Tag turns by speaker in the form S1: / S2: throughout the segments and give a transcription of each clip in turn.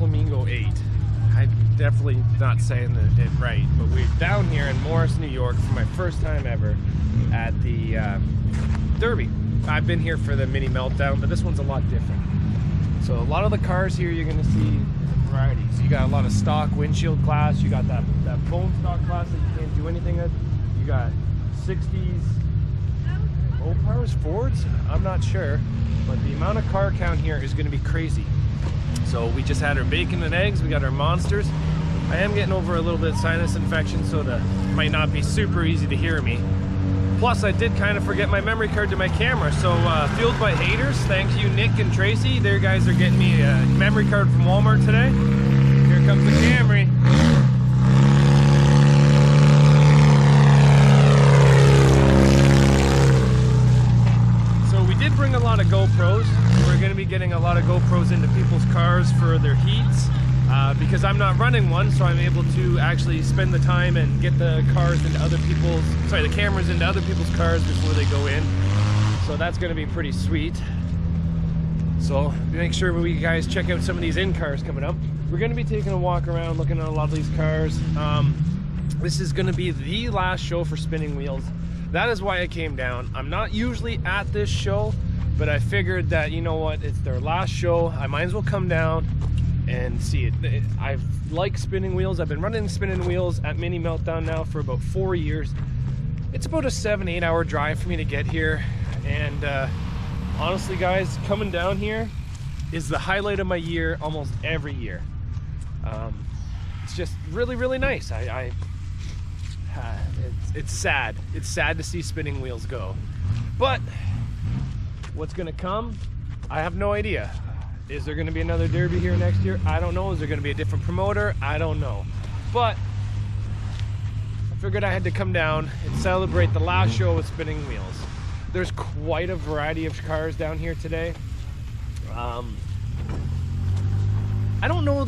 S1: Flamingo 8. I'm definitely not saying it right, but we're down here in Morris, New York for my first time ever at the Derby. I've been here for the mini meltdown, but this one's a lot different. So a lot of the cars here you're gonna see a variety. So you got a lot of stock windshield class, you got that bone stock class that you can't do anything with. You got 60s, old powers, Fords? I'm not sure, but the amount of car count here is gonna be crazy. So we just had our bacon and eggs, we got our monsters. I am getting over a little bit of sinus infection, so it might not be super easy to hear me. Plus, I did kind of forget my memory card to my camera, so fueled by haters, thank you Nick and Tracy. Their guys are getting me a memory card from Walmart today. Here comes the Camry. So we did bring a lot of GoPros. We're going to be getting a lot of GoPros into people's cars for their heats. Because I'm not running one, so I'm able to actually spend the time and get the cars into other people's, the cameras into other people's cars before they go in. So that's going to be pretty sweet. So make sure we guys check out some of these in-cars coming up. We're going to be taking a walk around, looking at a lot of these cars. This is going to be the last show for Spinning Wheels. That is why I came down. I'm not usually at this show, but I figured that, you know what, it's their last show. I might as well come down and see it. I like spinning wheels. I've been running spinning wheels at Mini Meltdown now for about 4 years. It's about a 7-8 hour drive for me to get here, and honestly guys, coming down here is the highlight of my year almost every year. It's just really nice. It's sad to see spinning wheels go, but what's gonna come, I have no idea. Is there going to be another Derby here next year? I don't know. Is there going to be a different promoter? I don't know. But I figured I had to come down and celebrate the last show with Spinning Wheels. There's quite a variety of cars down here today. I don't know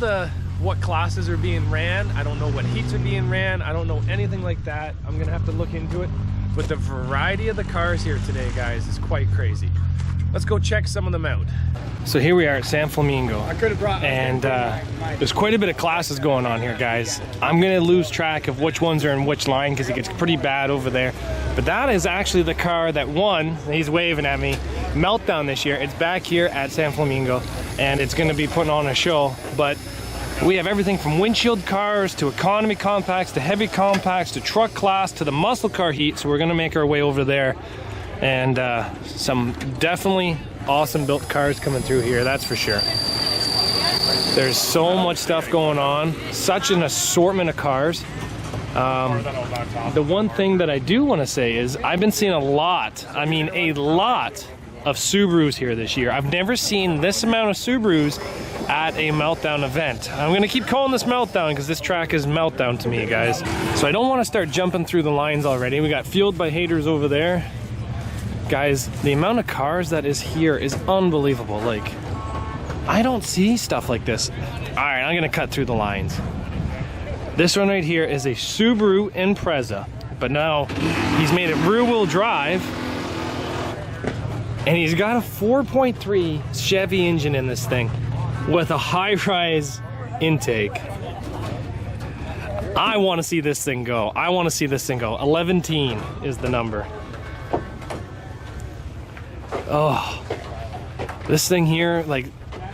S1: what classes are being ran. I don't know what heats are being ran. I don't know anything like that. I'm going to have to look into it. But the variety of the cars here today, guys, is quite crazy. Let's go check some of them out. So here we are at San Flamingo, and there's quite a bit of classes going on here, guys. I'm gonna lose track of which ones are in which line because it gets pretty bad over there. But that is actually the car that won, he's waving at me, Meltdown this year. It's back here at San Flamingo, and it's gonna be putting on a show. But we have everything from windshield cars to economy compacts to heavy compacts to truck class to the muscle car heat, so we're gonna make our way over there. And some definitely awesome built cars coming through here, that's for sure. There's so much stuff going on, such an assortment of cars. The one thing that I do want to say is I've been seeing a lot of Subarus here this year. I've never seen this amount of Subarus at a Meltdown event. I'm gonna keep calling this Meltdown because this track is Meltdown to me, guys. So I don't want to start jumping through the lines already. We got fueled by haters over there. Guys, the amount of cars that is here is unbelievable. Like, I don't see stuff like this. All right, I'm gonna cut through the lines. This one right here is a Subaru Impreza, but now he's made it rear-wheel drive, and he's got a 4.3 Chevy engine in this thing with a high-rise intake. I want to see this thing go. 11-teen is the number. Oh, this thing here, like,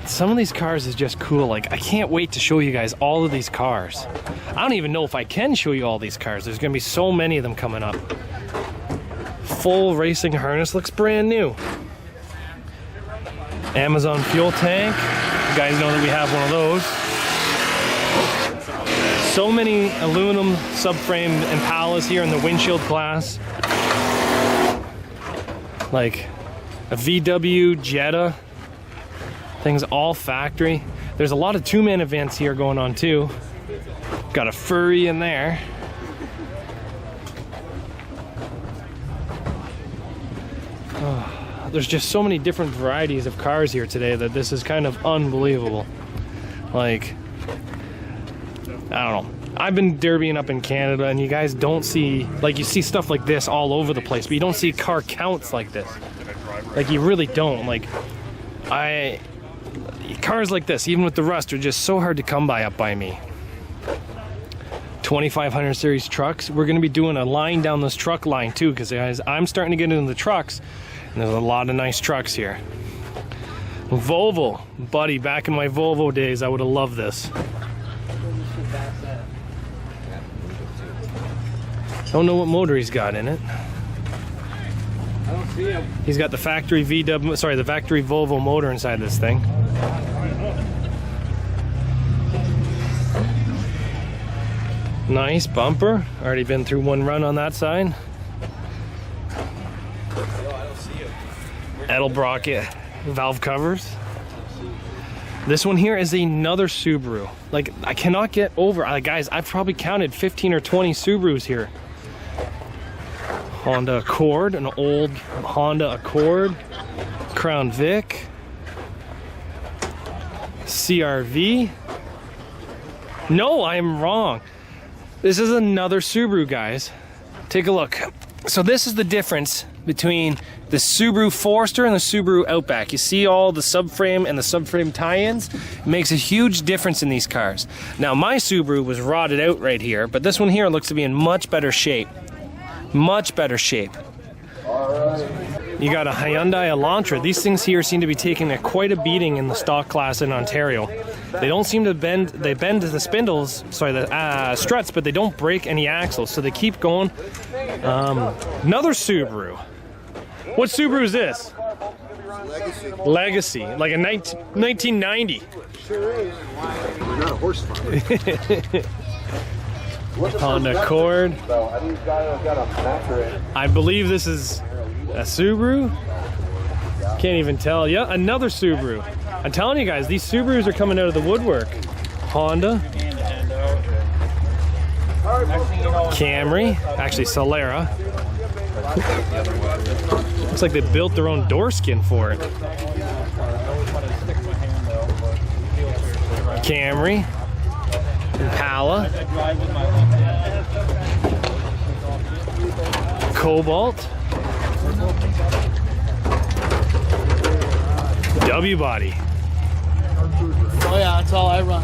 S1: some of these cars is just cool. Like, I can't wait to show you guys all of these cars. I don't even know if I can show you all these cars. There's gonna be so many of them coming up. Full racing harness, looks brand new. Amazon fuel tank. You guys know that we have one of those. So many aluminum subframe Impalas here in the windshield class. Like a VW Jetta. Things all factory. There's a lot of two-man events here going on too. Got a furry in there. Oh, there's just so many different varieties of cars here today that this is kind of unbelievable. Like, I don't know. I've been derbying up in Canada, and you guys don't see, like, you see stuff like this all over the place, but you don't see car counts like this. Like, you really don't. Like, cars like this, even with the rust, are just so hard to come by up by me. 2500 series trucks. We're going to be doing a line down this truck line too, because guys, I'm starting to get into the trucks, and there's a lot of nice trucks here. Volvo, buddy, back in my Volvo days, I would have loved this. Don't know what motor he's got in it.
S2: I don't see him.
S1: He's got the factory VW, sorry, the factory Volvo motor inside this thing. Nice bumper. Already been through one run on that side. Edelbrock valve covers. This one here is another Subaru. Like, I cannot get over, guys, I've probably counted 15 or 20 Subarus here. Honda Accord, an old Honda Accord. Crown Vic. CRV. No, I am wrong. This is another Subaru, guys. Take a look. So this is the difference between the Subaru Forester and the Subaru Outback. You see all the subframe and the subframe tie-ins? It makes a huge difference in these cars. Now, my Subaru was rotted out right here, but this one here looks to be in much better shape. Much better shape. You got a Hyundai Elantra. These things here seem to be taking quite a beating in the stock class in Ontario. They don't seem to bend, they bend the spindles, sorry, the struts, but they don't break any axles, so they keep going. Another Subaru. What Subaru is this?
S2: Legacy.
S1: Legacy, like a 1990.
S2: Sure is. We're not a horse farm.
S1: Honda Accord. I believe this is a Subaru. Can't even tell. Yeah, another Subaru. I'm telling you guys, these Subarus are coming out of the woodwork. Honda. Camry. Actually, Solera. Looks like they built their own door skin for it. Camry. Impala. Cobalt. W-body.
S3: Oh yeah, that's all I run.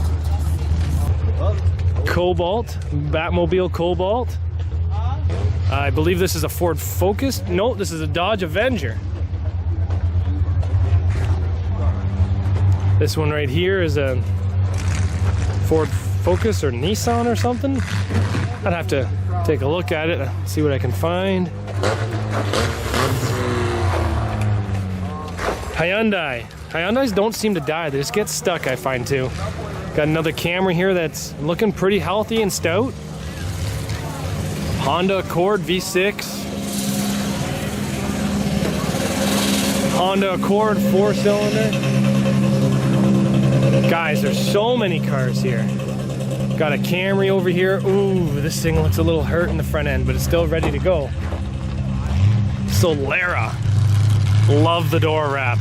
S1: Cobalt. Batmobile Cobalt. I believe this is a Ford Focus. No, this is a Dodge Avenger. This one right here is a Ford Focus or Nissan or something. I'd have to take a look at it, see what I can find. Hyundai. Hyundais don't seem to die, they just get stuck, I find too. Got another Camry here that's looking pretty healthy and stout. Honda Accord V6. Honda Accord 4-cylinder. Guys, there's so many cars here. Got a Camry over here. Ooh, this thing looks a little hurt in the front end, but it's still ready to go. Solera. Love the door wrap.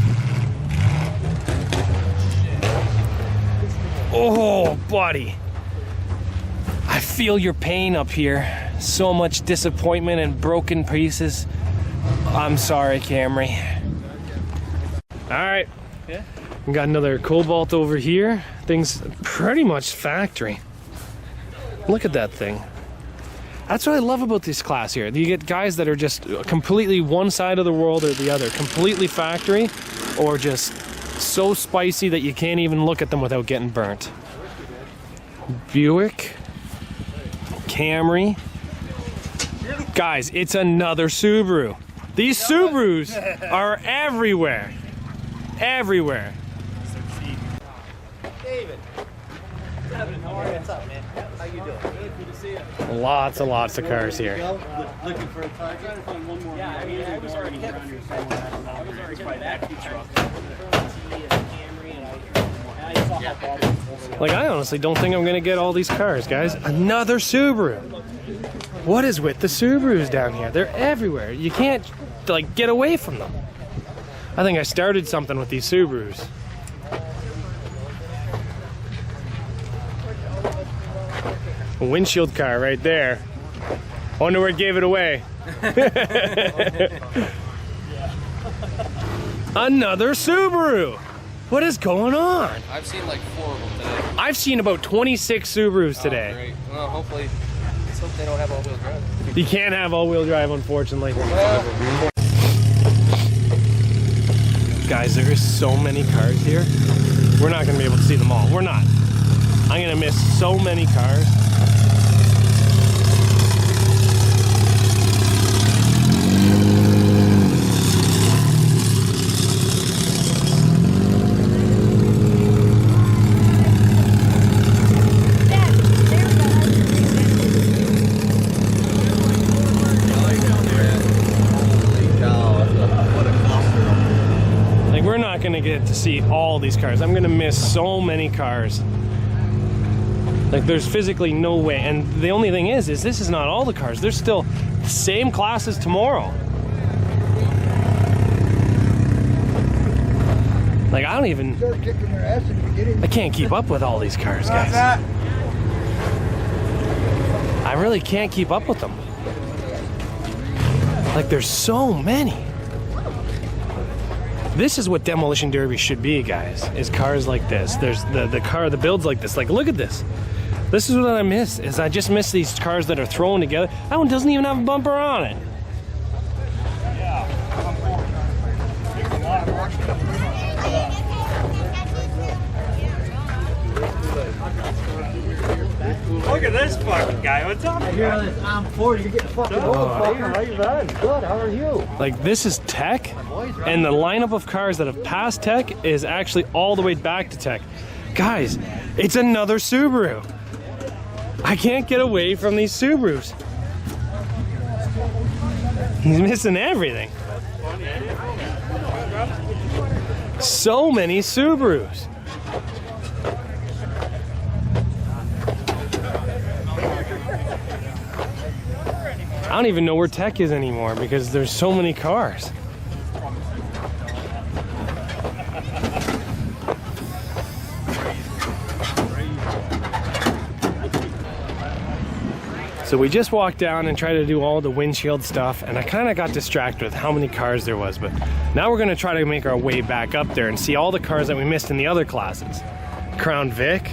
S1: Oh, buddy. I feel your pain up here. So much disappointment and broken pieces. I'm sorry, Camry. All right.
S3: Yeah.
S1: We got another Cobalt over here. Thing's pretty much factory. Look at that thing. That's what I love about this class here. You get guys that are just completely one side of the world or the other. Completely factory, or just so spicy that you can't even look at them without getting burnt. Buick. Camry. Guys, it's another Subaru. These Subarus are everywhere. Everywhere.
S3: David. What's up, man? How you doing? Good to see you.
S1: Lots and lots of cars here.
S3: Looking for a car. Trying to find one more. Yeah, I mean, I was already around here somewhere. I was already by that truck.
S1: Like, I honestly don't think I'm gonna get all these cars, guys. Another Subaru. What is with the Subarus down here? They're everywhere. You can't, like, get away from them. I think I started something with these Subarus. A windshield car right there. I wonder where it gave it away. Another Subaru. What is going on?
S4: I've seen like 4 of them today.
S1: I've seen about 26 Subarus today.
S4: Oh, great. Well, hopefully, let's hope they don't have all-wheel drive.
S1: You can't have all-wheel drive, unfortunately.
S4: Well,
S1: Guys, there is so many cars here. We're not gonna be able to see them all. We're not. I'm gonna miss so many cars. Gonna get to see all these cars. I'm gonna miss so many cars. Like there's physically no way. And the only thing is this is not all the cars. There's still the same class as tomorrow. Like I don't even, I can't keep up with all these cars, guys. I really can't keep up with them. Like there's so many. This is what demolition derby should be, guys, is cars like this. There's the car that builds like this. Like, look at this. This is what I miss, is I just miss these cars that are thrown together. That one doesn't even have a bumper on it.
S3: Look at this fucking guy. What's up?
S2: I'm 40. You're getting fucking old, fucker. How you been? Good. How are you?
S1: Like, this is tech, and the lineup of cars that have passed tech is actually all the way back to tech. Guys, it's another Subaru. I can't get away from these Subarus. He's missing everything. So many Subarus. I don't even know where tech is anymore because there's so many cars. So we just walked down and tried to do all the windshield stuff, and I kind of got distracted with how many cars there was, but now we're going to try to make our way back up there and see all the cars that we missed in the other classes. Crown Vic.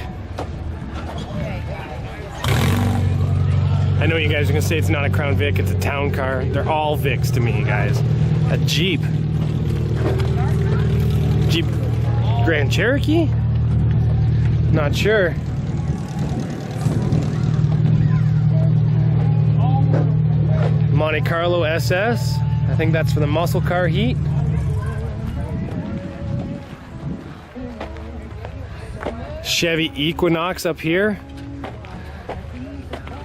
S1: I know you guys are gonna say it's not a Crown Vic, it's a town car. They're all Vics to me, guys. A Jeep. Jeep Grand Cherokee? Not sure. Monte Carlo SS. I think that's for the muscle car heat. Chevy Equinox up here.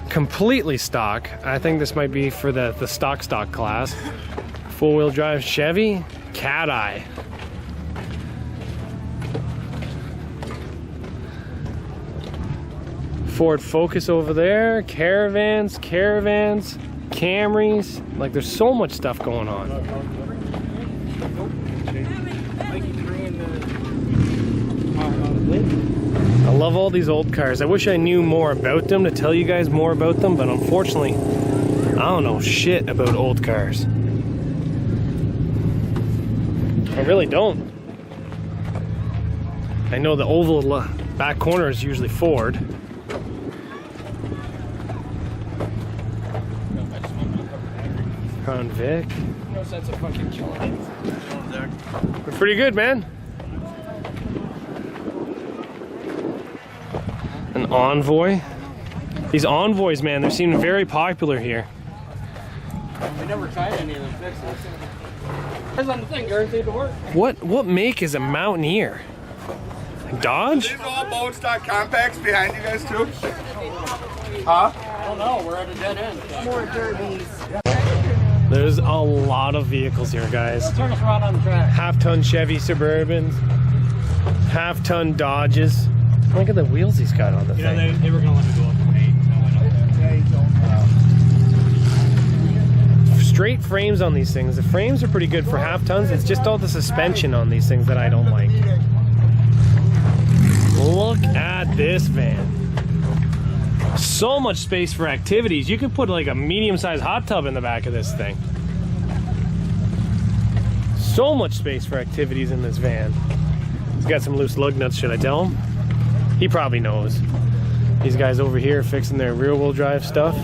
S1: Completely stock. I think this might be for the stock class. Four-wheel drive Chevy. Cat Eye. Ford Focus over there. Caravans, Camrys. Like there's so much stuff going on. I love all these old cars. I wish I knew more about them to tell you guys more about them, but unfortunately, I don't know shit about old cars. I really don't. I know the oval back corner is usually Ford. Crown Vic.
S4: no sense of fucking killing it.
S1: We're pretty good, man. An Envoy. These Envoys, man, they're seeming very popular here.
S3: We never tried any of them fixes. Depends on the thing, guaranteed to work.
S1: What make is a Mountaineer? Dodge?
S2: These all Bone Stock compacts behind you guys too? Huh?
S3: I don't know, we're at a dead end.
S2: More derbies.
S1: There's a lot of vehicles here, guys.
S3: Turn us around on the track.
S1: Half-ton Chevy Suburbans, half-ton Dodges. Look at the wheels he's got on the
S3: You know,
S1: thing.
S3: they were going to let me go up to 8.
S1: Straight frames on these things. The frames are pretty good for half-tons. It's just all the suspension on these things that I don't like. Look at this van. So much space for activities. You could put like a medium-sized hot tub in the back of this thing. So much space for activities in this van. got some loose lug nuts. Should I tell him? He probably knows. These guys over here fixing their rear-wheel drive stuff.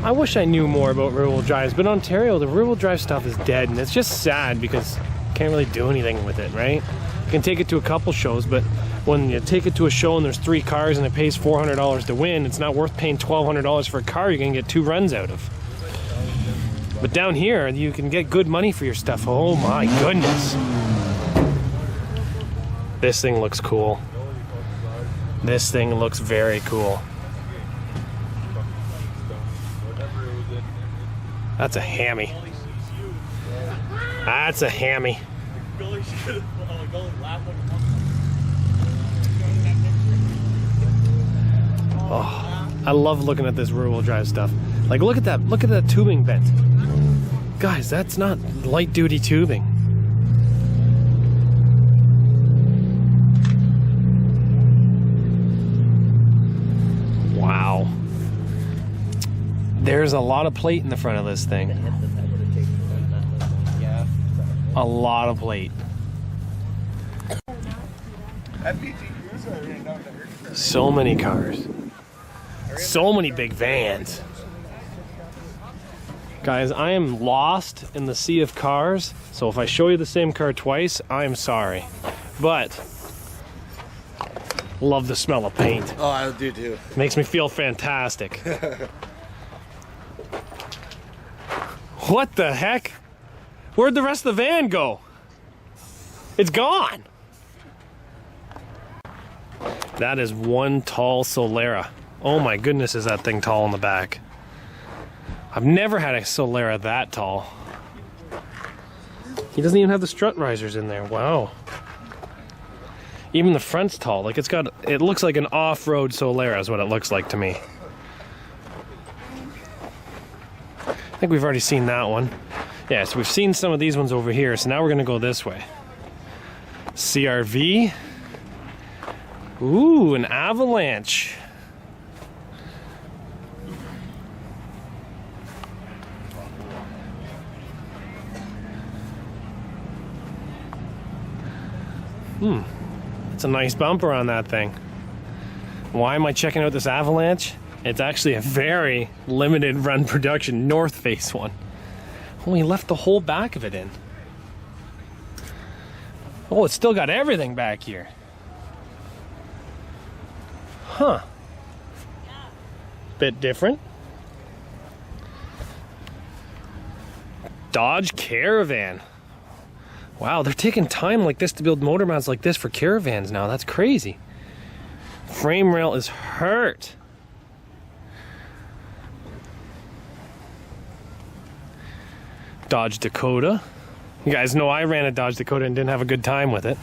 S1: I wish I knew more about rear-wheel drives, but in Ontario, the rear-wheel drive stuff is dead, and it's just sad because you can't really do anything with it, right? You can take it to a couple shows, but when you take it to a show and there's 3 cars and it pays $400 to win, it's not worth paying $1,200 for a car you're gonna get 2 runs out of. But down here, you can get good money for your stuff. Oh my goodness. This thing looks cool. This thing looks very cool. That's a hammy. That's a hammy. Oh, I love looking at this rear-wheel drive stuff. Like, look at that tubing bent. Guys, that's not light-duty tubing. Wow. There's a lot of plate in the front of this thing. A lot of plate. So many cars. So many big vans. Guys, I am lost in the sea of cars, so if I show you the same car twice, I'm sorry. But, love the smell of paint.
S2: Oh, I do too.
S1: Makes me feel fantastic. What the heck? Where'd the rest of the van go? It's gone. That is one tall Solera. Oh my goodness, is that thing tall in the back. I've never had a Solera that tall. He doesn't even have the strut risers in there. Wow. Even the front's tall. Like it looks like an off-road Solera is what it looks like to me. I think we've already seen that one. Yeah, so we've seen some of these ones over here, so now we're gonna go this way. CRV. Ooh, an Avalanche. It's a nice bumper on that thing. Why am I checking out this Avalanche? It's actually a very limited run production North Face one. Oh, he left the whole back of it in. Oh, it's still got everything back here. Huh. Bit different. Dodge Caravan. Wow, they're taking time like this to build motor mounts like this for caravans now. That's crazy. Frame rail is hurt. Dodge Dakota. You guys know I ran a Dodge Dakota and didn't have a good time with it.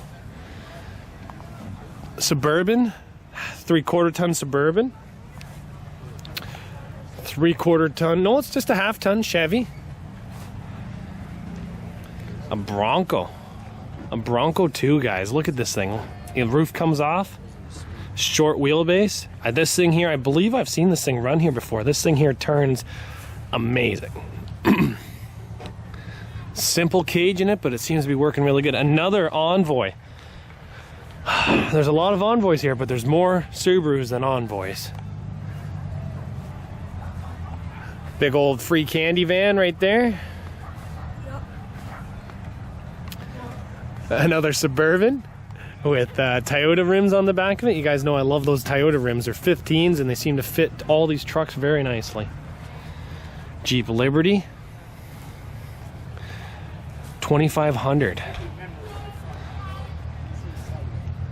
S1: Suburban. 3/4 ton Suburban. 3/4 ton. No, it's just a 1/2 ton Chevy. A Bronco. A Bronco 2, guys. Look at this thing. The roof comes off. Short wheelbase. This thing here, I believe I've seen this thing run here before. This thing here turns amazing. Simple cage in it, but it seems to be working really good. Another Envoy. There's a lot of Envoys here, but there's more Subarus than Envoys. Big old free candy van right there. Another Suburban with Toyota rims on the back of it. You guys know I love those Toyota rims. They're 15s and they seem to fit all these trucks very nicely. Jeep Liberty. 2500.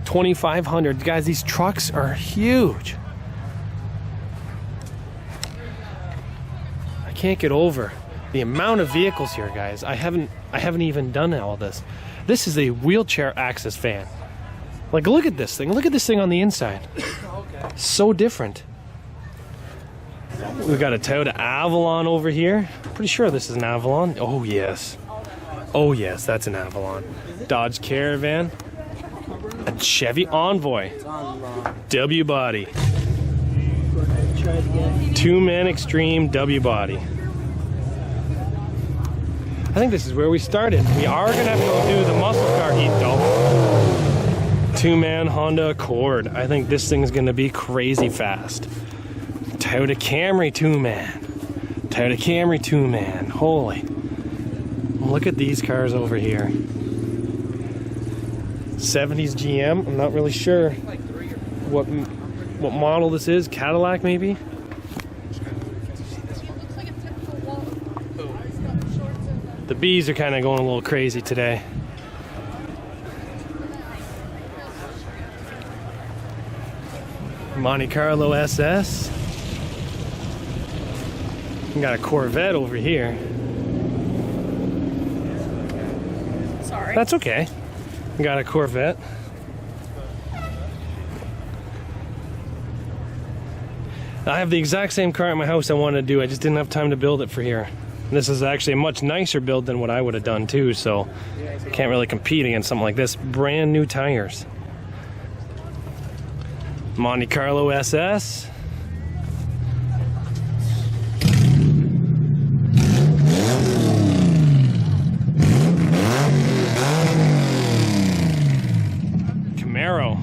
S1: 2500. Guys, these trucks are huge. I can't get over the amount of vehicles here, guys. I haven't even done all this. This is a wheelchair access van. Like, look at this thing. Look at this thing on the inside. So different. We've got a Toyota Avalon over here. Pretty sure this is an Avalon. Oh, yes. Oh, yes, that's an Avalon. Dodge Caravan. A Chevy Envoy. W body. 2-man extreme W body. I think this is where we started. We are gonna have to go do the muscle car heat though. Two-man Honda Accord. I think this thing's gonna be crazy fast. Toyota Camry two-man. Toyota Camry two-man. Holy. Look at these cars over here. 70s GM. I'm not really sure what model this is. Cadillac maybe? The bees are kind of going a little crazy today. Monte Carlo SS. We got a Corvette over here.
S5: Sorry.
S1: That's okay. We got a Corvette. I have the exact same car at my house I wanted to do. I just didn't have time to build it for here. This is actually a much nicer build than what I would have done too, so can't really compete against something like this. Brand new tires. Monte Carlo SS. Camaro.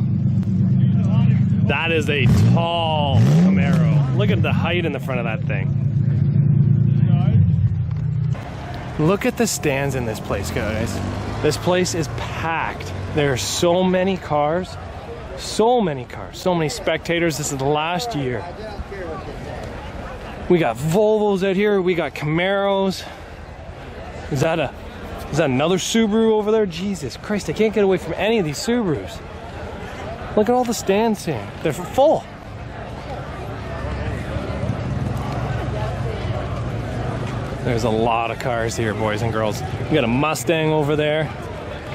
S1: That is a tall Camaro. Look at the height in the front of that thing. Look at the stands in this place, guys. This place is packed. There are so many cars. So many cars, so many spectators. This is the last year. We got Volvos out here. We got Camaros. Is that another Subaru over there? Jesus Christ, I can't get away from any of these Subarus. Look at all the stands here. They're full. There's a lot of cars here, boys and girls. We got a Mustang over there.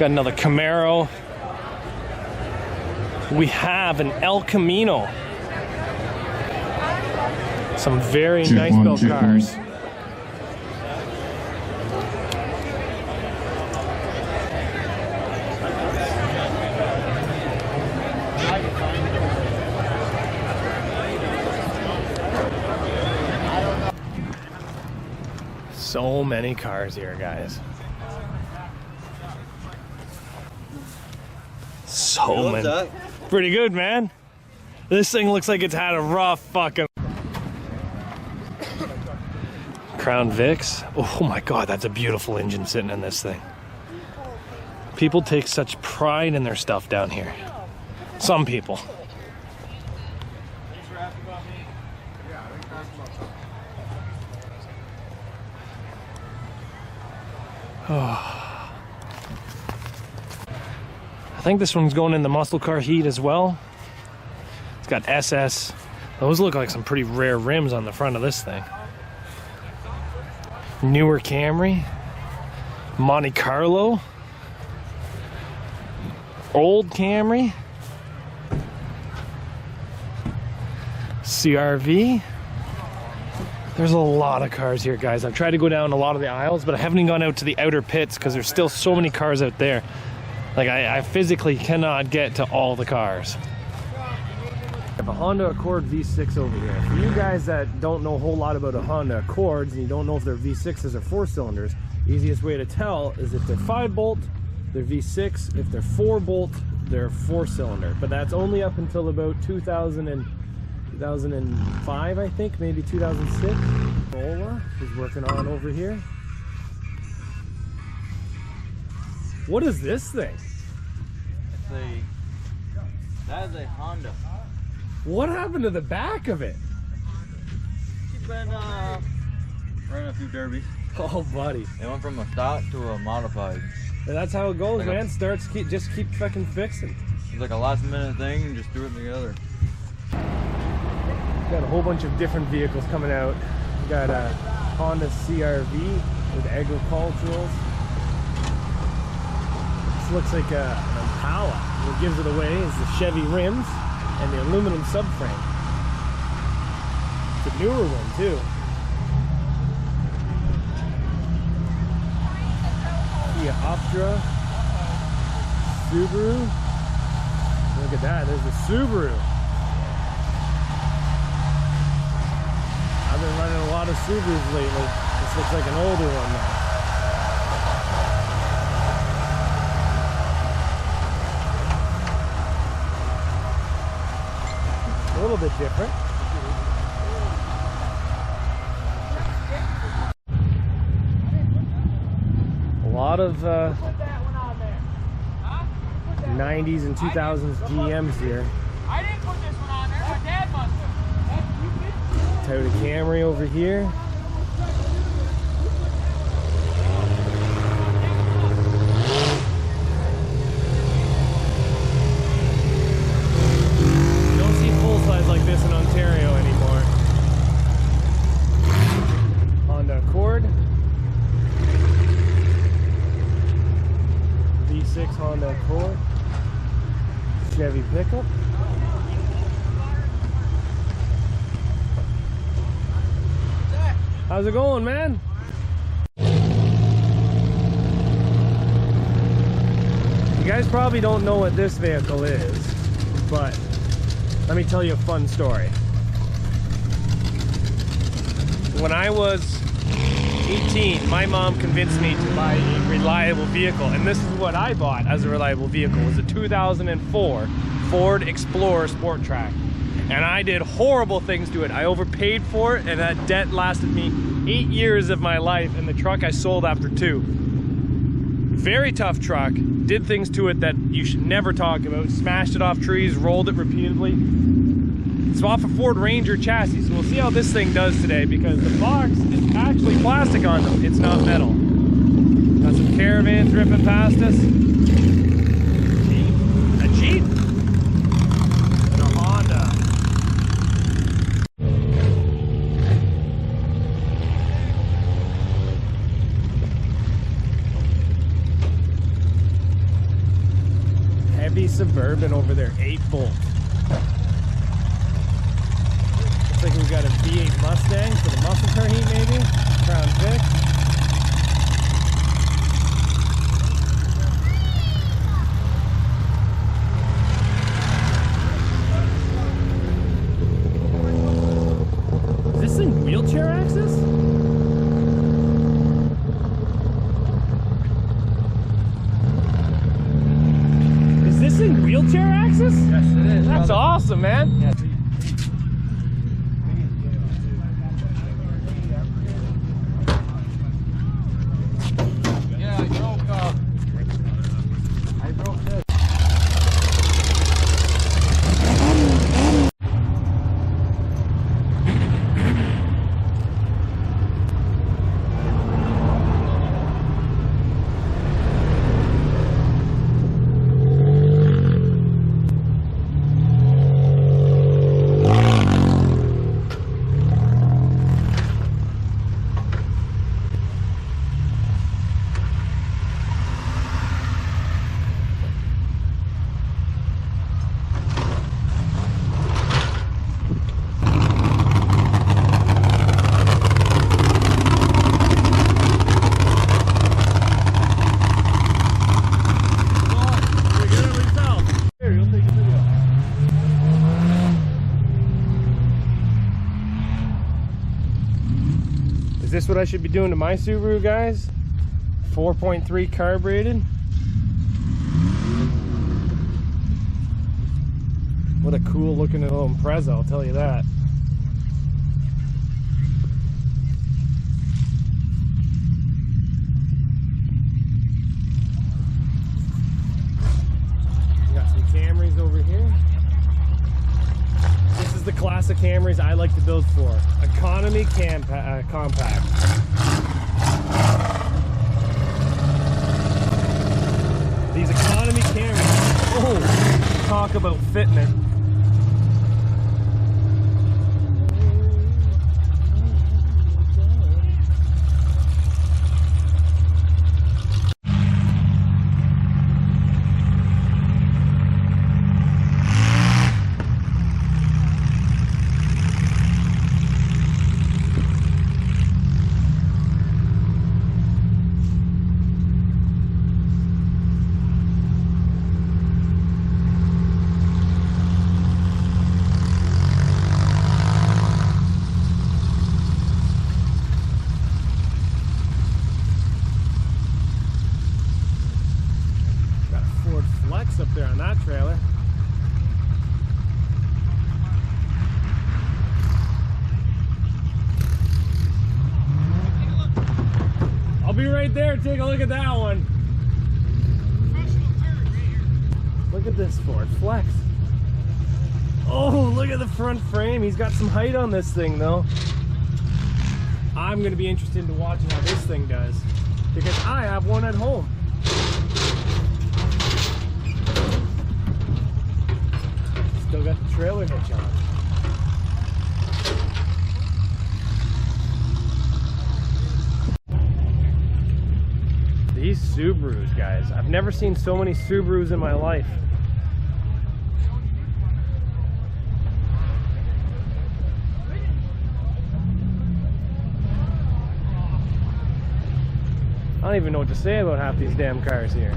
S1: Got another Camaro. We have an El Camino. Some very nice built cars. So many cars here, guys. So many. Pretty good, man. This thing looks like it's had a rough fucking... Crown Vics. Oh my God, that's a beautiful engine sitting in this thing. People take such pride in their stuff down here. Some people. Oh. I think this one's going in the muscle car heat as well. It's got SS. Those look like some pretty rare rims on the front of this thing. Newer Camry. Monte Carlo. Old Camry. CRV. There's a lot of cars here, guys. I've tried to go down a lot of the aisles, but I haven't even gone out to the outer pits because there's still so many cars out there. Like, I physically cannot get to all the cars. I have a Honda Accord V6 over here. For you guys that don't know a whole lot about a Honda Accords and you don't know if they're V6s or 4-cylinders, easiest way to tell is if they're 5-bolt, they're V6. If they're 4-bolt, they're 4-cylinder. But that's only up until about 2005, I think, maybe 2006. Ola is working on over here. What is this thing?
S3: That is a Honda.
S1: What happened to the back of it?
S3: She's been running a few derbies.
S1: Oh, buddy.
S3: It went from a stock to a modified.
S1: And that's how it goes,
S3: Like
S1: man. Just keep fucking fixing.
S3: It's like a last minute thing and just threw it together.
S1: Got a whole bunch of different vehicles coming out. We got a Honda CRV with agriculturals. This looks like an Impala. What gives it away is the Chevy rims and the aluminum subframe. It's a newer one too. Kia Optra, Subaru. Look at that, there's the Subaru. I've been running a lot of Subarus lately. This looks like an older one now. little bit different. A lot of 90s and 2000s GMs here.
S3: I didn't put this one on there. My dad must have.
S1: Toyota Camry over here. You don't see full size like this in Ontario anymore. Honda Accord. V6 Honda Accord. Chevy pickup. How's it going, man? You guys probably don't know what this vehicle is, but let me tell you a fun story. When I was 18, my mom convinced me to buy a reliable vehicle, and this is what I bought as a reliable vehicle. It was a 2004 Ford Explorer Sport Track, and I did horrible things to it. I overpaid for it, and that debt lasted me 8 years of my life, and the truck I sold after 2. Very tough truck, did things to it that you should never talk about, smashed it off trees, rolled it repeatedly. It's off a Ford Ranger chassis, so we'll see how this thing does today, because the box is actually plastic on them, it's not metal. Got some caravans ripping past us. A Jeep. And a Honda. Heavy Suburban over there, 8-bolt. Looks like we've got a V8 Mustang for the muscle car heat, maybe. Crown Vic. Is this thing wheelchair access? Is this thing wheelchair access?
S4: Yes, it is.
S1: That's awesome, man.
S4: Yeah. I broke this.
S1: Is this what I should be doing to my Subaru, guys? 4.3 carb rated. What a cool looking little Impreza, I'll tell you that. We got some Camrys over here. This is the classic Camrys I like to build for. Economy compact. These economy Camrys, oh, talk about fitment. Up there on that trailer. be right there. Take a look at that one. Look at this Ford Flex. Oh, look at the front frame. He's got some height on this thing though. I'm gonna be interested in watching how this thing does because I have one at home. Still got the trailer hitch on. These Subarus, guys. I've never seen so many Subarus in my life. I don't even know what to say about half these damn cars here.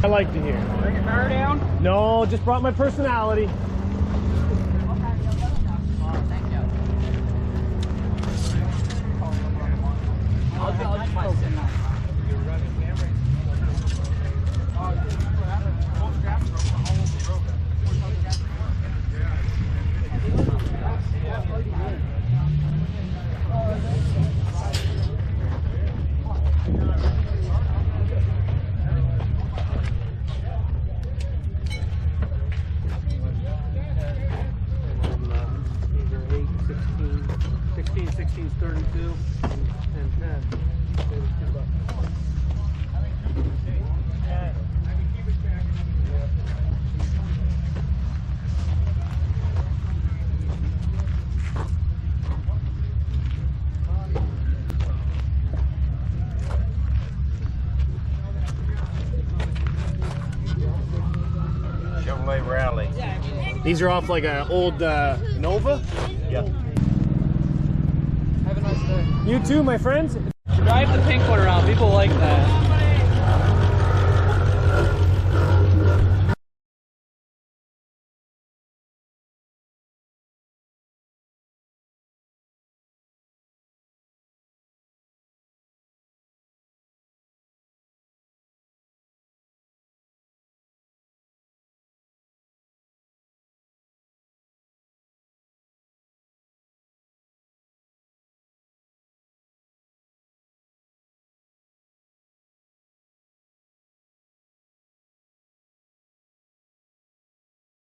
S1: I like to hear.
S3: Bring your car down?
S1: No, just brought my personality.
S2: Rally.
S1: These are off like an old Nova?
S2: Yeah.
S4: Have a nice day.
S1: You too, my friends.
S3: Drive the pink one around. People like that.